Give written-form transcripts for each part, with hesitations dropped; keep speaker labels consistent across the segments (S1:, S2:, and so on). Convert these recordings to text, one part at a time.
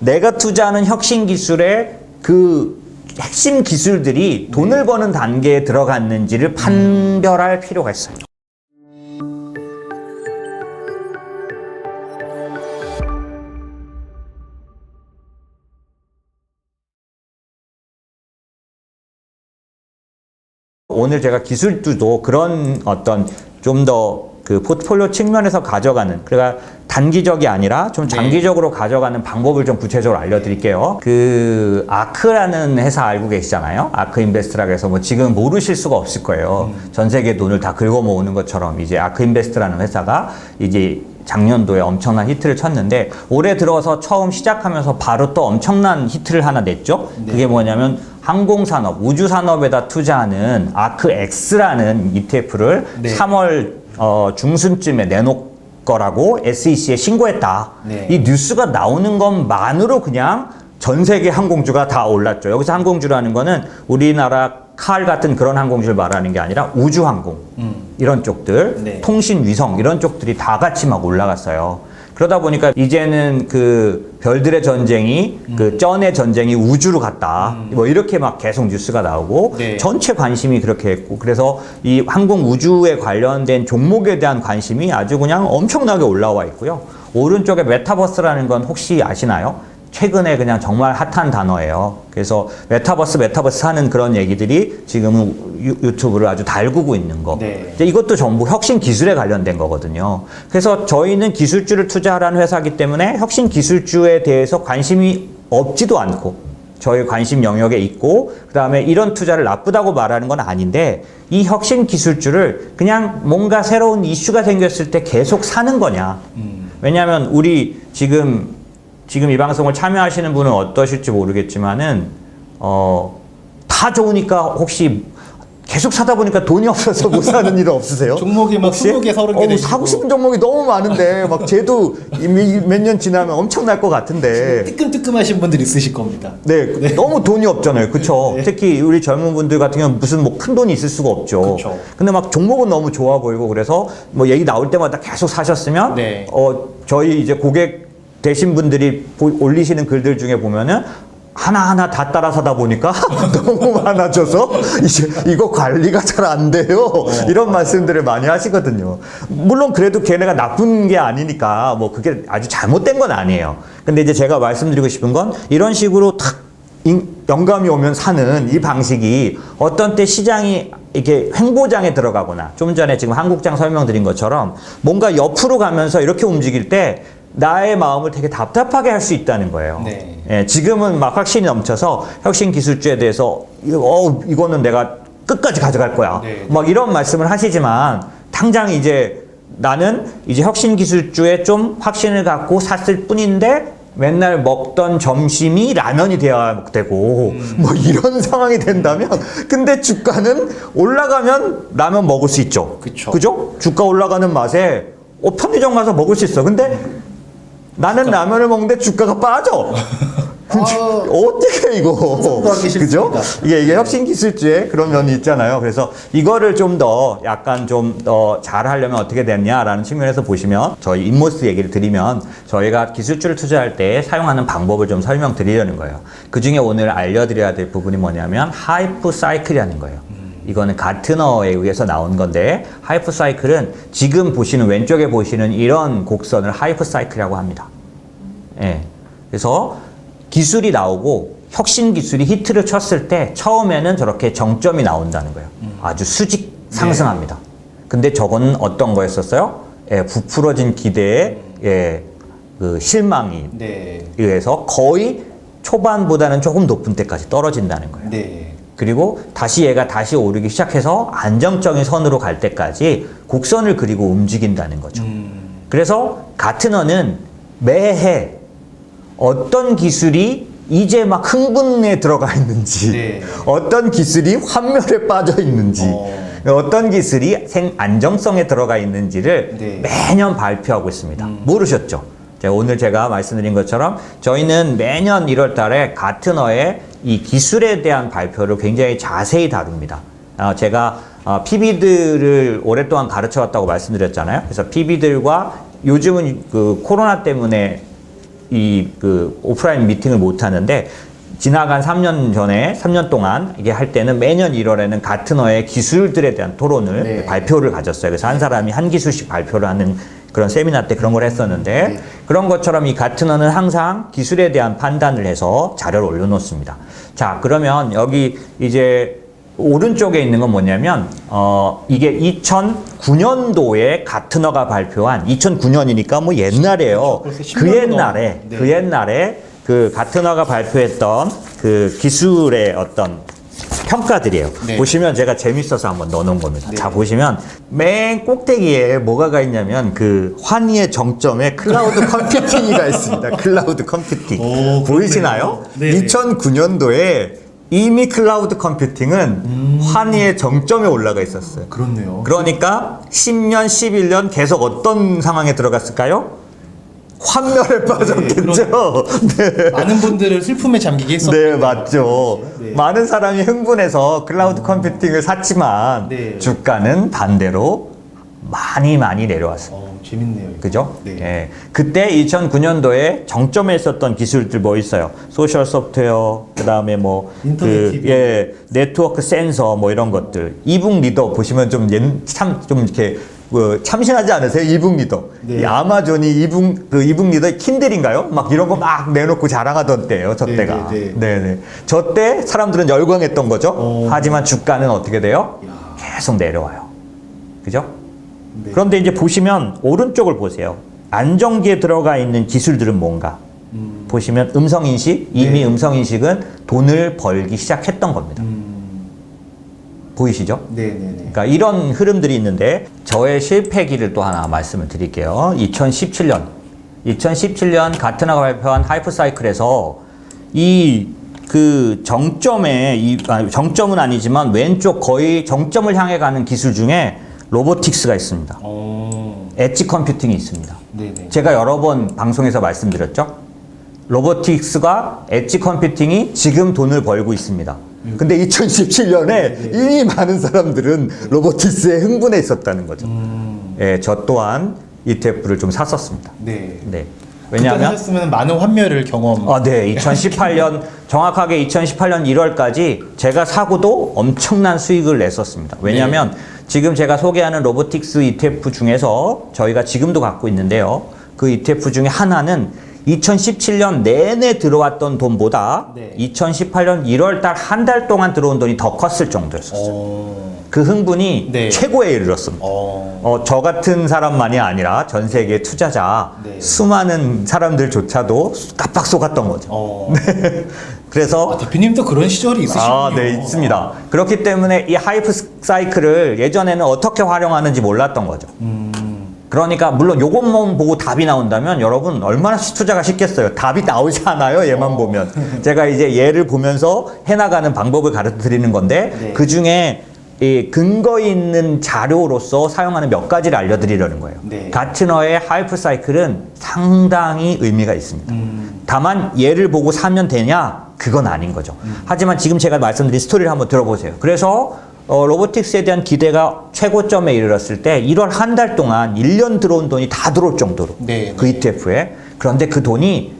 S1: 내가 투자하는 혁신 기술의 그 핵심 기술들이 돈을 버는 단계에 들어갔는지를 판별할 필요가 있어요. 오늘 제가 기술주도 그런 어떤 좀 더 그 포트폴리오 측면에서 가져가는, 그러니까 단기적이 아니라 좀 장기적으로 가져가는 방법을 좀 구체적으로 알려드릴게요. 그 아크라는 회사 알고 계시잖아요. 아크인베스트라고 해서 뭐 지금 모르실 수가 없을 거예요. 전 세계 돈을 다 긁어 모으는 것처럼 이제 아크인베스트라는 회사가 이제 작년도에 엄청난 히트를 쳤는데 올해 들어서 처음 시작하면서 바로 또 엄청난 히트를 하나 냈죠. 그게 뭐냐면 항공산업, 우주산업에다 투자하는 아크엑스라는 ETF를 3월 중순쯤에 내놓을 거라고 SEC에 신고했다. 이 뉴스가 나오는 것만으로 그냥 전 세계 항공주가 다 올랐죠. 여기서 항공주라는 거는 우리나라 칼 같은 그런 항공주를 말하는 게 아니라 우주항공 이런 쪽들, 통신 위성 이런 쪽들이 다 같이 막 올라갔어요. 그러다 보니까 이제는 그 별들의 전쟁이 그 쩐의 전쟁이 우주로 갔다. 뭐 이렇게 막 계속 뉴스가 나오고 전체 관심이 그렇게 했고, 그래서 이 항공 우주에 관련된 종목에 대한 관심이 아주 그냥 엄청나게 올라와 있고요. 오른쪽에 메타버스라는 건 혹시 아시나요? 최근에 그냥 정말 핫한 단어예요. 그래서 메타버스 하는 그런 얘기들이 지금은 유튜브를 아주 달구고 있는 거. 이것도 전부 혁신 기술에 관련된 거거든요. 그래서 저희는 기술주를 투자하라는 회사이기 때문에 혁신 기술주에 대해서 관심이 없지도 않고 저희 관심 영역에 있고, 그 다음에 이런 투자를 나쁘다고 말하는 건 아닌데, 이 혁신 기술주를 그냥 뭔가 새로운 이슈가 생겼을 때 계속 사는 거냐. 왜냐하면 우리 지금 이 방송을 참여하시는 분은 어떠실지 모르겠지만은, 다 좋으니까 혹시 계속 사다 보니까 돈이 없어서 못 사는 일은 없으세요?
S2: 종목이 막 20개, 30개 되시고.
S1: 사고 싶은 종목이 너무 많은데, 막 쟤도 몇 년 지나면 엄청날 것 같은데.
S2: 뜨끔뜨끔하신 분들 있으실 겁니다.
S1: 네. 너무 돈이 없잖아요. 그쵸? 특히 우리 젊은 분들 같은 경우는 무슨 뭐 큰 돈이 있을 수가 없죠.
S2: 그쵸.
S1: 근데 막 종목은 너무 좋아 보이고, 그래서 뭐 얘기 나올 때마다 계속 사셨으면, 저희 이제 고객 되신 분들이 올리시는 글들 중에 보면은 하나하나 다 따라 사다 보니까 너무 많아져서 이제 이거 관리가 잘 안 돼요. 이런 말씀들을 많이 하시거든요. 물론 그래도 걔네가 나쁜 게 아니니까 뭐 그게 아주 잘못된 건 아니에요. 근데 이제 제가 말씀드리고 싶은 건 이런 식으로 탁 영감이 오면 사는 이 방식이 어떤 때 시장이 이렇게 횡보장에 들어가거나, 좀 전에 지금 한국장 설명드린 것처럼 뭔가 옆으로 가면서 이렇게 움직일 때 나의 마음을 되게 답답하게 할 수 있다는 거예요. 지금은 막 확신이 넘쳐서 혁신 기술주에 대해서 이거는 내가 끝까지 가져갈 거야. 막 이런 말씀을 하시지만, 당장 이제 나는 이제 혁신 기술주에 좀 확신을 갖고 샀을 뿐인데 맨날 먹던 점심이 라면이 되어야 되고 뭐 이런 상황이 된다면, 근데 주가는 올라가면 라면 먹을 수 있죠. 그죠? 주가 올라가는 맛에 편의점 가서 먹을 수 있어. 근데 나는 라면을 먹는데 주가가 빠져. 어떻게 이거. 그죠? 이게 혁신 기술주의 그런 면이 있잖아요. 그래서 이거를 좀 더 약간 좀 더 잘하려면 어떻게 됐냐라는 측면에서 보시면, 저희 인모스 얘기를 드리면 저희가 기술주를 투자할 때 사용하는 방법을 좀 설명드리려는 거예요. 그 중에 오늘 알려드려야 될 부분이 뭐냐면 하이프 사이클이라는 거예요. 이거는 가트너에 의해서 나온 건데, 하이프 사이클은 지금 보시는 왼쪽에 보시는 이런 곡선을 하이프 사이클이라고 합니다. 그래서 기술이 나오고 혁신 기술이 히트를 쳤을 때 처음에는 저렇게 정점이 나온다는 거예요. 아주 수직 상승합니다. 근데 저거는 어떤 거였었어요? 부풀어진 기대에 그 실망이 의해서 거의 초반보다는 조금 높은 때까지 떨어진다는 거예요. 그리고 다시 얘가 다시 오르기 시작해서 안정적인 선으로 갈 때까지 곡선을 그리고 움직인다는 거죠. 그래서 가트너는 매해 어떤 기술이 이제 막 흥분에 들어가 있는지, 어떤 기술이 환멸에 빠져 있는지, 어떤 기술이 안정성에 들어가 있는지를 매년 발표하고 있습니다. 모르셨죠? 오늘 제가 말씀드린 것처럼 저희는 매년 1월 달에 가트너의 이 기술에 대한 발표를 굉장히 자세히 다룹니다. 제가 PB들을 오랫동안 가르쳐 왔다고 말씀드렸잖아요. 그래서 PB들과 요즘은 그 코로나 때문에 그 오프라인 미팅을 못 하는데 지나간 3년 동안 이게 할 때는 매년 1월에는 가트너의 기술들에 대한 토론을
S2: 네.
S1: 발표를 가졌어요. 그래서 한 사람이 한 기술씩 발표를 하는 그런 세미나 때 그런 걸 했었는데
S2: 네.
S1: 그런 것처럼 이 가트너는 항상 기술에 대한 판단을 해서 자료를 올려놓습니다. 자, 그러면 여기 이제 오른쪽에 있는 건 뭐냐면 이게 2009년도에 가트너가 발표한 2009년이니까 뭐 옛날에요.
S2: 벌써 10년
S1: 그 옛날에
S2: 네.
S1: 그 옛날에 그 가트너가 발표했던 그 기술의 어떤 평가들이에요.
S2: 네.
S1: 보시면 제가 재밌어서 한번 넣어놓은 겁니다.
S2: 네.
S1: 자, 보시면 맨 꼭대기에 뭐가 가 있냐면 그 환희의 정점에 클라우드 컴퓨팅이가 있습니다. 클라우드 컴퓨팅.
S2: 오,
S1: 보이시나요?
S2: 그렇네요. 네.
S1: 2009년도에 이미 클라우드 컴퓨팅은 환희의 정점에 올라가 있었어요.
S2: 그렇네요.
S1: 그러니까 10년, 11년 계속 어떤 상황에 들어갔을까요? 환멸에 빠졌겠죠. 네.
S2: 많은 분들을 슬픔에 잠기게 했었죠.
S1: 네, 맞죠.
S2: 네.
S1: 많은 사람이 흥분해서 클라우드 컴퓨팅을 샀지만
S2: 네.
S1: 주가는 반대로 많이 내려왔어요.
S2: 재밌네요. 이거.
S1: 그죠?
S2: 네.
S1: 예. 그때 2009년도에 정점에 있었던 기술들 뭐 있어요? 소셜 소프트웨어, 그 다음에 뭐,
S2: 인터넷 TV.
S1: 네트워크 센서 뭐 이런 것들. 이북 리더 보시면 좀 이렇게 참신하지 않으세요? 이북 리더.
S2: 네.
S1: 이 아마존이 이북 리더 킨들인가요? 막 이런 거 막 내놓고 자랑하던 때예요, 저
S2: 네,
S1: 때가.
S2: 네,
S1: 네네. 저 때 사람들은 열광했던 거죠.
S2: 어.
S1: 하지만 주가는 어떻게 돼요?
S2: 야.
S1: 계속 내려와요. 그죠?
S2: 네.
S1: 그런데 이제 보시면 오른쪽을 보세요. 안정기에 들어가 있는 기술들은 뭔가? 보시면 음성인식, 이미
S2: 네.
S1: 음성인식은 돈을 벌기 시작했던 겁니다. 보이시죠?
S2: 네네네.
S1: 그러니까 이런 흐름들이 있는데 저의 실패기를 또 하나 말씀을 드릴게요. 2017년 가트너가 발표한 하이프 사이클에서 이 그 정점에 정점은 아니지만 왼쪽 거의 정점을 향해 가는 기술 중에 로보틱스가 있습니다. 엣지 컴퓨팅이 있습니다.
S2: 네네.
S1: 제가 여러 번 방송에서 말씀드렸죠. 로보틱스가 엣지 컴퓨팅이 지금 돈을 벌고 있습니다. 근데 2017년에 이미 많은 사람들은 로보틱스에 흥분해 있었다는 거죠. 예, 저 또한 ETF를 좀 샀었습니다.
S2: 네.
S1: 네.
S2: 왜냐하면
S1: 왜냐하면
S2: 하셨으면 많은 환멸을 경험.
S1: 네, 2018년 정확하게 2018년 1월까지 제가 사고도 엄청난 수익을 냈었습니다. 왜냐하면 지금 제가 소개하는 로보틱스 ETF 중에서 저희가 지금도 갖고 있는데요. 그 ETF 중에 하나는 2017년 내내 들어왔던 돈보다
S2: 네.
S1: 2018년 1월 달 한 달 동안 들어온 돈이 더 컸을 정도였었어요. 그 흥분이
S2: 네.
S1: 최고에 이르렀습니다. 저 같은 사람만이 아니라 전 세계 투자자
S2: 네.
S1: 수많은 사람들조차도 깜빡 속았던 거죠. 네. 그래서
S2: 대표님도 그런 시절이 있으시군요.
S1: 네, 있습니다. 그렇기 때문에 이 하이프 사이클을 예전에는 어떻게 활용하는지 몰랐던 거죠. 그러니까 물론 요것만 보고 답이 나온다면 여러분 얼마나 투자가 쉽겠어요. 답이 나오지 않아요. 얘만 보면. 제가 이제 얘를 보면서 해나가는 방법을 가르쳐 드리는 건데
S2: 네.
S1: 그 중에 이 근거 있는 자료로서 사용하는 몇 가지를 알려드리려는 거예요.
S2: 네.
S1: 가트너의 하이프 사이클은 상당히 의미가 있습니다. 다만 얘를 보고 사면 되냐? 그건 아닌 거죠. 하지만 지금 제가 말씀드린 스토리를 한번 들어보세요. 그래서 로보틱스에 대한 기대가 최고점에 이르렀을 때 1월 한 달 동안 1년 들어온 돈이 다 들어올 정도로
S2: 네,
S1: 그 ETF에. 그런데 그 돈이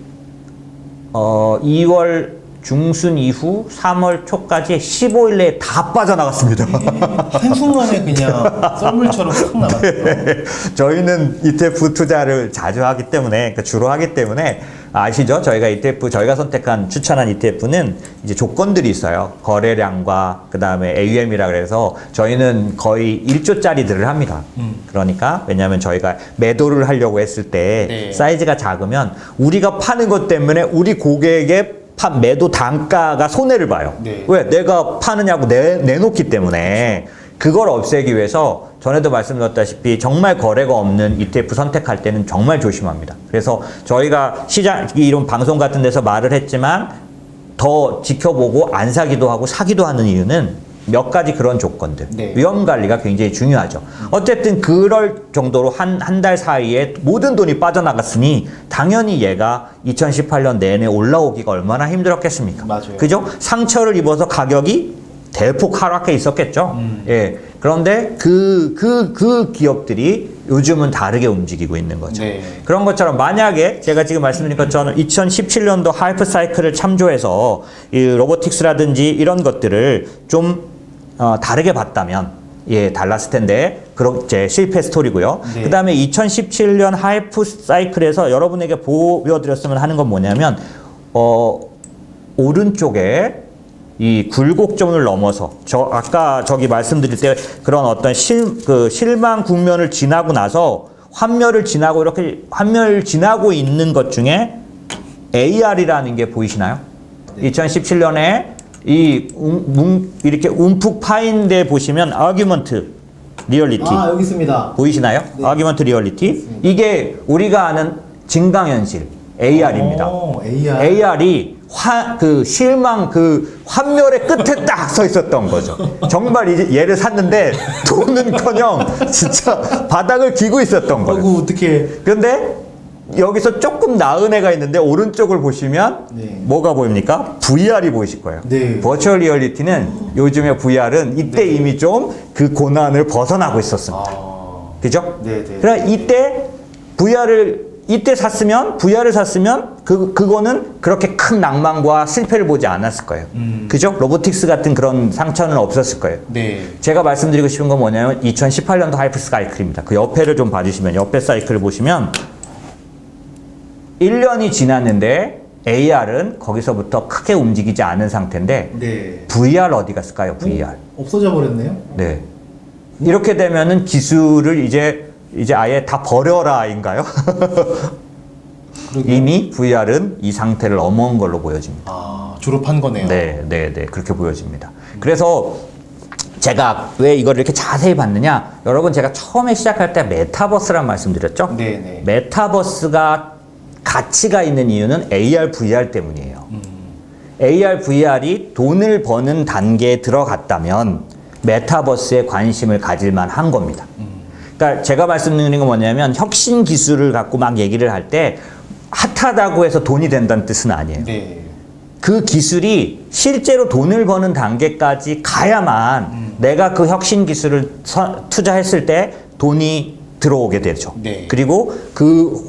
S1: 2월 중순 이후 3월 초까지 15일 내에 다 빠져나갔습니다.
S2: 한순간에 그냥 썰물처럼 확 나갔어요.
S1: 저희는 ETF 투자를 자주 하기 때문에, 그러니까 주로 하기 때문에 아시죠? 저희가 ETF, 저희가 선택한 추천한 ETF는 이제 조건들이 있어요. 거래량과 그 다음에 AUM이라 그래서 저희는 거의 1조짜리들을 합니다. 그러니까 왜냐하면 저희가 매도를 하려고 했을 때
S2: 네.
S1: 사이즈가 작으면 우리가 파는 것 때문에 우리 고객의 매도 단가가 손해를 봐요.
S2: 네.
S1: 왜? 내가 파느냐고 내놓기 때문에. 그걸 없애기 위해서 전에도 말씀드렸다시피 정말 거래가 없는 ETF 선택할 때는 정말 조심합니다. 그래서 저희가 이런 방송 같은 데서 말을 했지만 더 지켜보고 안 사기도 하고 사기도 하는 이유는 몇 가지 그런 조건들.
S2: 네.
S1: 위험 관리가 굉장히 중요하죠. 어쨌든 그럴 정도로 한 달 사이에 모든 돈이 빠져나갔으니 당연히 얘가 2018년 내내 올라오기가 얼마나 힘들었겠습니까?
S2: 맞아요.
S1: 그죠? 상처를 입어서 가격이 대폭 하락해 있었겠죠. 예. 그런데 그 기업들이 요즘은 다르게 움직이고 있는 거죠.
S2: 네.
S1: 그런 것처럼 만약에 제가 지금 말씀드린 것처럼 2017년도 하이프 사이클을 참조해서 이 로보틱스라든지 이런 것들을 좀 다르게 봤다면 예, 달랐을 텐데 그런 제 실패 스토리고요.
S2: 네.
S1: 그다음에 2017년 하이프 사이클에서 여러분에게 보여드렸으면 하는 건 뭐냐면 오른쪽에 이 굴곡점을 넘어서 아까 저기 말씀드릴 때 그런 어떤 실망 국면을 지나고 나서 환멸을 지나고 이렇게 환멸 지나고 있는 것 중에 AR이라는 게 보이시나요?
S2: 네.
S1: 2017년에 이렇게 움푹 파인 데 보시면 아규먼트 리얼리티
S2: 여기 있습니다.
S1: 보이시나요?
S2: 네.
S1: 아규먼트 리얼리티 이게 우리가 아는 증강현실 AR입니다.
S2: AR.
S1: AR이 실망 환멸의 끝에 딱 서 있었던 거죠. 정말 이제 얘를 샀는데 돈은커녕 진짜 바닥을 기고 있었던 거예요.
S2: 아이고 어떻게?
S1: 그런데 여기서 조금 나은 애가 있는데 오른쪽을 보시면
S2: 네.
S1: 뭐가 보입니까? VR이 보이실 거예요.
S2: 네.
S1: 버추얼 리얼리티는 요즘의 VR은 이때
S2: 네.
S1: 이미 좀 그 고난을 벗어나고 있었습니다. 그죠?
S2: 네, 네.
S1: 그러니까 이때 샀으면 VR을 샀으면 그거는 그렇게 큰 낭만과 실패를 보지 않았을 거예요. 그죠? 로보틱스 같은 그런 상처는 없었을 거예요.
S2: 네.
S1: 제가 말씀드리고 싶은 건 뭐냐면 2018년도 하이프 사이클입니다. 그 옆에를 좀 봐주시면 옆에 사이클을 보시면 1년이 지났는데 AR은 거기서부터 크게 움직이지 않은 상태인데
S2: 네.
S1: VR 어디 갔을까요? VR.
S2: 없어져 버렸네요.
S1: 네. 이렇게 되면은 기술을 이제 아예 다 버려라인가요?
S2: 그러게요.
S1: 이미 VR은 이 상태를 넘어온 걸로 보여집니다.
S2: 졸업한 거네요.
S1: 네, 그렇게 보여집니다. 그래서 제가 왜 이걸 이렇게 자세히 봤느냐? 여러분 제가 처음에 시작할 때 메타버스란 말씀드렸죠?
S2: 네, 네.
S1: 메타버스가 가치가 있는 이유는 AR, VR 때문이에요. AR, VR이 돈을 버는 단계에 들어갔다면 메타버스에 관심을 가질만 한 겁니다. 그러니까 제가 말씀드리는 건 뭐냐면 혁신 기술을 갖고 막 얘기를 할 때 핫하다고 해서 돈이 된다는 뜻은 아니에요.
S2: 네.
S1: 그 기술이 실제로 돈을 버는 단계까지 가야만 내가 그 혁신 기술을 투자했을 때 돈이 들어오게 되죠.
S2: 네.
S1: 그리고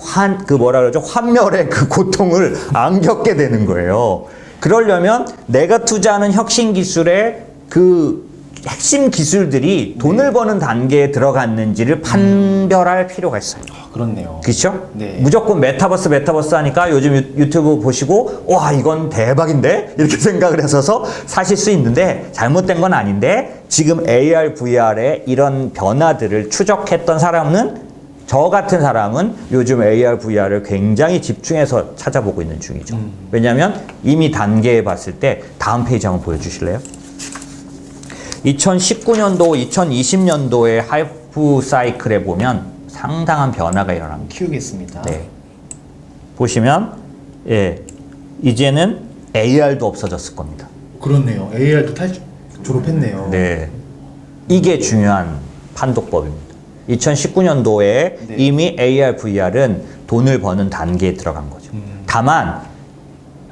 S1: 환멸의 그 고통을 안 겪게 되는 거예요. 그러려면 내가 투자하는 혁신 기술의 그 핵심 기술들이 돈을 버는 단계에 들어갔는지를 판별할 필요가 있어요.
S2: 그렇네요.
S1: 그렇죠?
S2: 네.
S1: 무조건 메타버스 하니까 요즘 유튜브 보시고 와 이건 대박인데 이렇게 생각을 하셔서 사실 수 있는데 잘못된 건 아닌데 지금 AR, VR의 이런 변화들을 추적했던 사람은 저 같은 사람은 요즘 AR, VR을 굉장히 집중해서 찾아보고 있는 중이죠. 왜냐하면 이미 단계에 봤을 때 다음 페이지 한번 보여주실래요? 2019년도, 2020년도의 하이프 사이클에 보면 상당한 변화가 일어납니다.
S2: 키우겠습니다.
S1: 네. 보시면, 예, 이제는 AR도 없어졌을 겁니다.
S2: 그렇네요. AR도 졸업했네요.
S1: 네. 이게 중요한 판독법입니다. 2019년도에
S2: 네.
S1: 이미 AR, VR은 돈을 버는 단계에 들어간 거죠. 다만,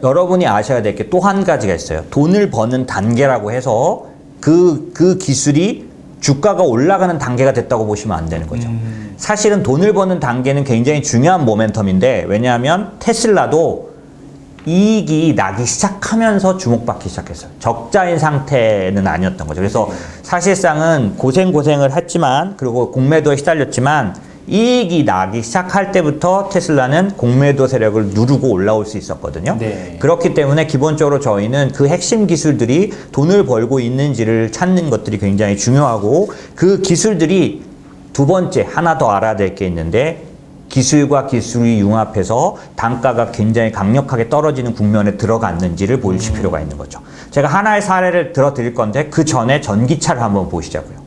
S1: 여러분이 아셔야 될 게 또 한 가지가 있어요. 돈을 버는 단계라고 해서 그 기술이 주가가 올라가는 단계가 됐다고 보시면 안 되는 거죠. 사실은 돈을 버는 단계는 굉장히 중요한 모멘텀인데 왜냐하면 테슬라도 이익이 나기 시작하면서 주목받기 시작했어요. 적자인 상태는 아니었던 거죠. 그래서 사실상은 고생을 했지만 그리고 공매도에 시달렸지만 이익이 나기 시작할 때부터 테슬라는 공매도 세력을 누르고 올라올 수 있었거든요.
S2: 네.
S1: 그렇기 때문에 기본적으로 저희는 그 핵심 기술들이 돈을 벌고 있는지를 찾는 것들이 굉장히 중요하고 그 기술들이 두 번째 하나 더 알아야 될 게 있는데 기술과 기술이 융합해서 단가가 굉장히 강력하게 떨어지는 국면에 들어갔는지를 보실 필요가 있는 거죠. 제가 하나의 사례를 들어 드릴 건데 그 전에 전기차를 한번 보시자고요.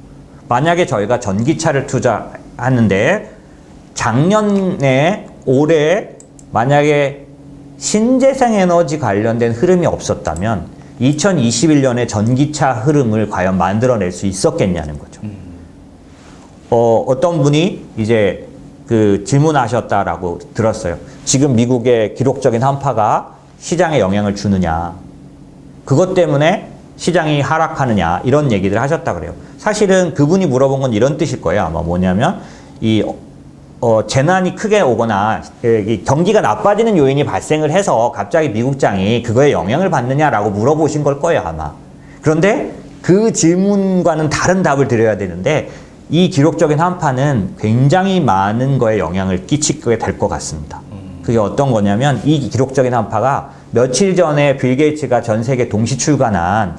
S1: 만약에 저희가 전기차를 투자하는데 작년에 올해 만약에 신재생 에너지 관련된 흐름이 없었다면 2021년에 전기차 흐름을 과연 만들어낼 수 있었겠냐는 거죠. 어떤 분이 이제 그 질문하셨다라고 들었어요. 지금 미국의 기록적인 한파가 시장에 영향을 주느냐. 그것 때문에 시장이 하락하느냐 이런 얘기를 하셨다 그래요. 사실은 그분이 물어본 건 이런 뜻일 거예요. 아마 뭐냐면 이 재난이 크게 오거나 이 경기가 나빠지는 요인이 발생을 해서 갑자기 미국장이 그거에 영향을 받느냐라고 물어보신 걸 거예요, 아마. 그런데 그 질문과는 다른 답을 드려야 되는데 이 기록적인 한파는 굉장히 많은 거에 영향을 끼치게 될 것 같습니다. 그게 어떤 거냐면 이 기록적인 한파가 며칠 전에 빌 게이츠가 전 세계 동시 출간한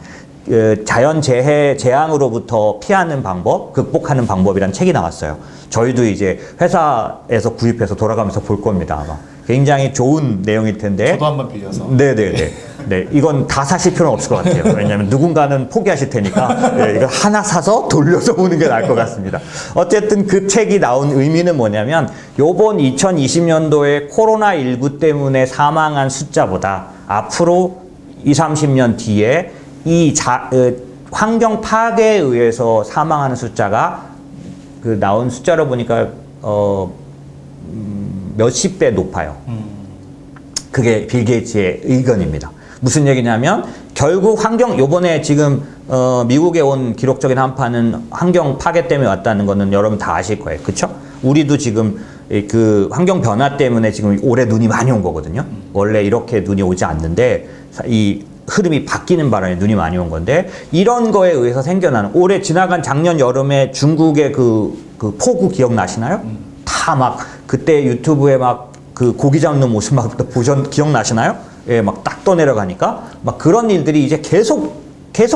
S1: 자연재해 재앙으로부터 피하는 방법, 극복하는 방법이란 책이 나왔어요. 저희도 이제 회사에서 구입해서 돌아가면서 볼 겁니다, 아마. 굉장히 좋은 내용일 텐데.
S2: 저도 한번 빌려서.
S1: 네네네. 네, 이건 다 사실 필요는 없을 것 같아요. 왜냐하면 누군가는 포기하실 테니까 네, 이거 하나 사서 돌려서 보는 게 나을 것 같습니다. 어쨌든 그 책이 나온 의미는 뭐냐면 요번 2020년도에 코로나19 때문에 사망한 숫자보다 앞으로 20, 30년 뒤에 이 환경 파괴에 의해서 사망하는 숫자가 그 나온 숫자로 보니까 몇십 배 높아요. 그게 빌 게이츠의 의견입니다. 무슨 얘기냐면 결국 요번에 지금 미국에 온 기록적인 한파는 환경 파괴 때문에 왔다는 거는 여러분 다 아실 거예요. 그쵸? 우리도 지금 그 환경 변화 때문에 지금 올해 눈이 많이 온 거거든요. 원래 이렇게 눈이 오지 않는데 이 흐름이 바뀌는 바람에 눈이 많이 온 건데 이런 거에 의해서 생겨나는 올해 지나간 작년 여름에 중국의 그 폭우 기억나시나요? 다 막 그때 유튜브에 막 그 고기 잡는 모습 막 기억나시나요? 예, 막 딱 떠내려가니까 막 그런 일들이 이제 계속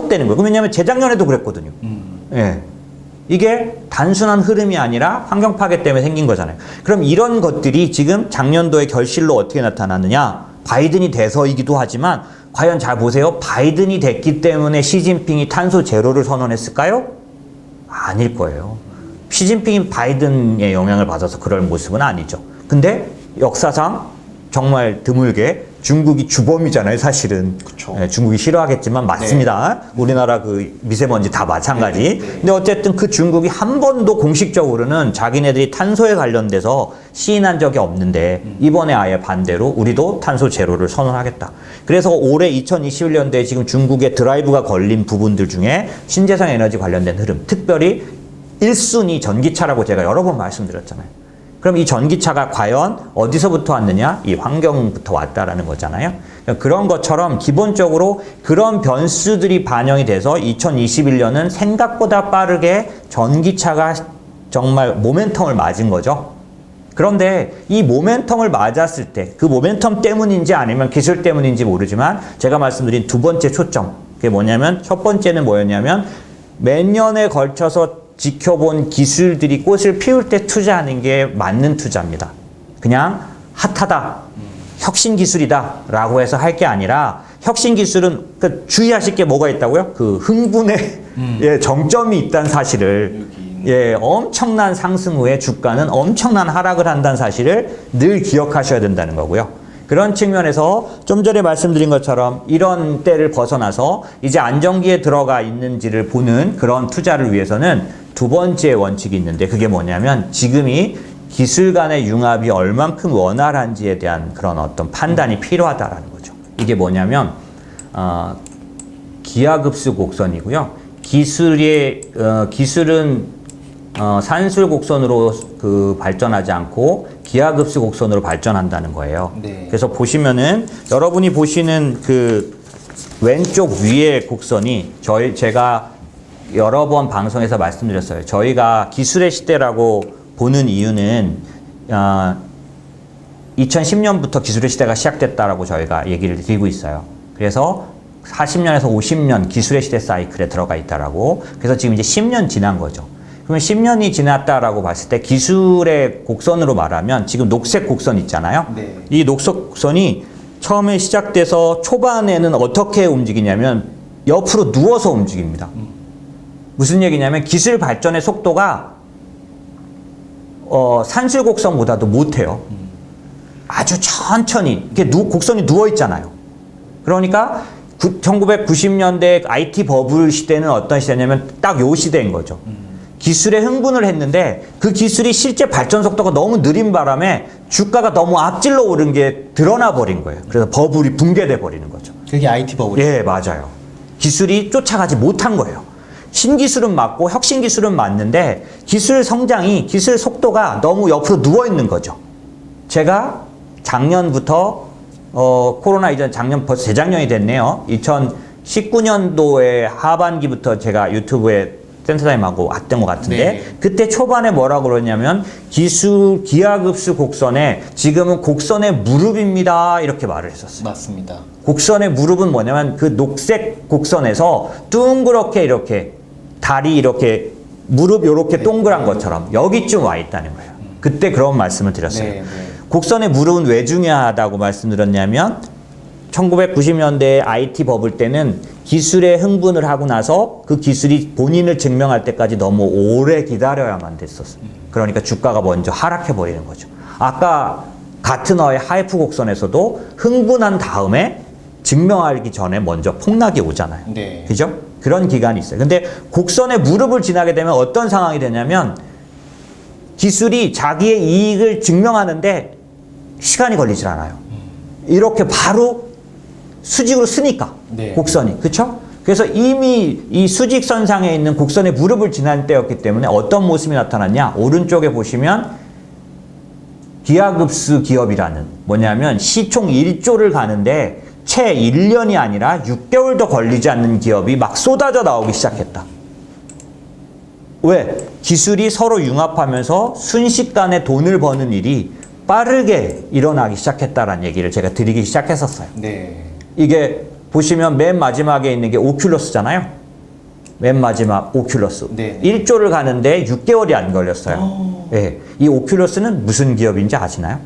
S1: 되는 거예요. 왜냐하면 재작년에도 그랬거든요. 예. 이게 단순한 흐름이 아니라 환경 파괴 때문에 생긴 거잖아요. 그럼 이런 것들이 지금 작년도의 결실로 어떻게 나타나느냐? 바이든이 돼서이기도 하지만 과연 잘 보세요. 바이든이 됐기 때문에 시진핑이 탄소 제로를 선언했을까요? 아닐 거예요. 시진핑이 바이든의 영향을 받아서 그럴 모습은 아니죠. 근데 역사상 정말 드물게 중국이 주범이잖아요, 사실은.
S2: 그쵸.
S1: 네, 중국이 싫어하겠지만 맞습니다. 네. 우리나라 그 미세먼지 다 마찬가지.
S2: 네.
S1: 근데 어쨌든 그 중국이 한 번도 공식적으로는 자기네들이 탄소에 관련돼서 시인한 적이 없는데 이번에 아예 반대로 우리도 탄소 제로를 선언하겠다. 그래서 올해 2021년도에 지금 중국의 드라이브가 걸린 부분들 중에 신재생 에너지 관련된 흐름, 특별히 1순위 전기차라고 제가 여러 번 말씀드렸잖아요. 그럼 이 전기차가 과연 어디서부터 왔느냐? 이 환경부터 왔다라는 거잖아요. 그런 것처럼 기본적으로 그런 변수들이 반영이 돼서 2021년은 생각보다 빠르게 전기차가 정말 모멘텀을 맞은 거죠. 그런데 이 모멘텀을 맞았을 때 그 모멘텀 때문인지 아니면 기술 때문인지 모르지만 제가 말씀드린 두 번째 초점, 그게 뭐냐면 첫 번째는 뭐였냐면 몇 년에 걸쳐서 지켜본 기술들이 꽃을 피울 때 투자하는 게 맞는 투자입니다. 그냥 핫하다, 혁신 기술이다 라고 해서 할 게 아니라 혁신 기술은 그 주의하실 게 뭐가 있다고요? 그 흥분의 예, 정점이 있다는 사실을 예, 엄청난 상승 후에 주가는 엄청난 하락을 한다는 사실을 늘 기억하셔야 된다는 거고요. 그런 측면에서 좀 전에 말씀드린 것처럼 이런 때를 벗어나서 이제 안정기에 들어가 있는지를 보는 그런 투자를 위해서는 두 번째 원칙이 있는데 그게 뭐냐면 지금이 기술 간의 융합이 얼만큼 원활한지에 대한 그런 어떤 판단이 필요하다라는 거죠. 이게 뭐냐면 기하급수 곡선이고요. 기술은 산술 곡선으로 발전하지 않고 기하급수 곡선으로 발전한다는 거예요.
S2: 네.
S1: 그래서 보시면은 여러분이 보시는 그 왼쪽 위의 곡선이 제가 여러 번 방송에서 말씀드렸어요. 저희가 기술의 시대라고 보는 이유는 2010년부터 기술의 시대가 시작됐다라고 저희가 얘기를 드리고 있어요. 그래서 40년에서 50년 기술의 시대 사이클에 들어가 있다라고. 그래서 지금 이제 10년 지난 거죠. 그러면 10년이 지났다라고 봤을 때 기술의 곡선으로 말하면 지금 녹색 곡선 있잖아요.
S2: 네.
S1: 이 녹색 곡선이 처음에 시작돼서 초반에는 어떻게 움직이냐면 옆으로 누워서 움직입니다. 무슨 얘기냐면 기술 발전의 속도가 산술 곡선보다도 못해요. 아주 천천히 이렇게 곡선이 누워 있잖아요. 그러니까 1990년대 IT 버블 시대는 어떤 시대냐면 딱 요 시대인 거죠. 기술에 흥분을 했는데 그 기술이 실제 발전 속도가 너무 느린 바람에 주가가 너무 앞질러 오른 게 드러나 버린 거예요. 그래서 버블이 붕괴돼 버리는 거죠.
S2: 그게 IT 버블이에요.
S1: 예, 맞아요. 기술이 쫓아가지 못한 거예요. 신기술은 맞고 혁신기술은 맞는데 기술 성장이, 기술 속도가 너무 옆으로 누워있는 거죠. 제가 작년부터 코로나 이전 작년 벌써 재작년이 됐네요. 2019년도에 하반기부터 제가 유튜브에 센터장님하고 왔던 것 같은데
S2: 네.
S1: 그때 초반에 뭐라고 그러냐면 기술 기하급수 곡선에 지금은 곡선의 무릎입니다 이렇게 말을 했었어요.
S2: 맞습니다.
S1: 곡선의 무릎은 뭐냐면 그 녹색 곡선에서 둥그렇게 이렇게 다리 이렇게 무릎 요렇게 동그란 것처럼 여기쯤 와 있다는 거예요. 그때 그런 말씀을 드렸어요.
S2: 네, 네.
S1: 곡선의 무릎은 왜 중요하다고 말씀드렸냐면 1990년대에 IT 버블 때는 기술에 흥분을 하고 나서 그 기술이 본인을 증명할 때까지 너무 오래 기다려야만 됐었어요. 그러니까 주가가 먼저 하락해 버리는 거죠. 아까 가트너의 하이프 곡선에서도 흥분한 다음에 증명하기 전에 먼저 폭락이 오잖아요.
S2: 네.
S1: 그죠? 그런 기간이 있어요. 근데 곡선의 무릎을 지나게 되면 어떤 상황이 되냐면 기술이 자기의 이익을 증명하는데 시간이 걸리질 않아요. 이렇게 바로 수직으로 쓰니까
S2: 네.
S1: 곡선이. 그쵸? 그래서 이미 이 수직선상에 있는 곡선의 무릎을 지난 때였기 때문에 어떤 모습이 나타났냐? 오른쪽에 보시면 기하급수 기업이라는 뭐냐면 시총 1조를 가는데 채 1년이 아니라 6개월도 걸리지 않는 기업이 막 쏟아져 나오기 시작했다. 왜? 기술이 서로 융합하면서 순식간에 돈을 버는 일이 빠르게 일어나기 시작했다라는 얘기를 제가 드리기 시작했었어요.
S2: 네.
S1: 이게 보시면 맨 마지막에 있는 게 오큘러스잖아요. 맨 마지막 오큘러스.
S2: 네.
S1: 1조를 가는데 6개월이 안 걸렸어요. 예. 이 오큘러스는 무슨 기업인지 아시나요?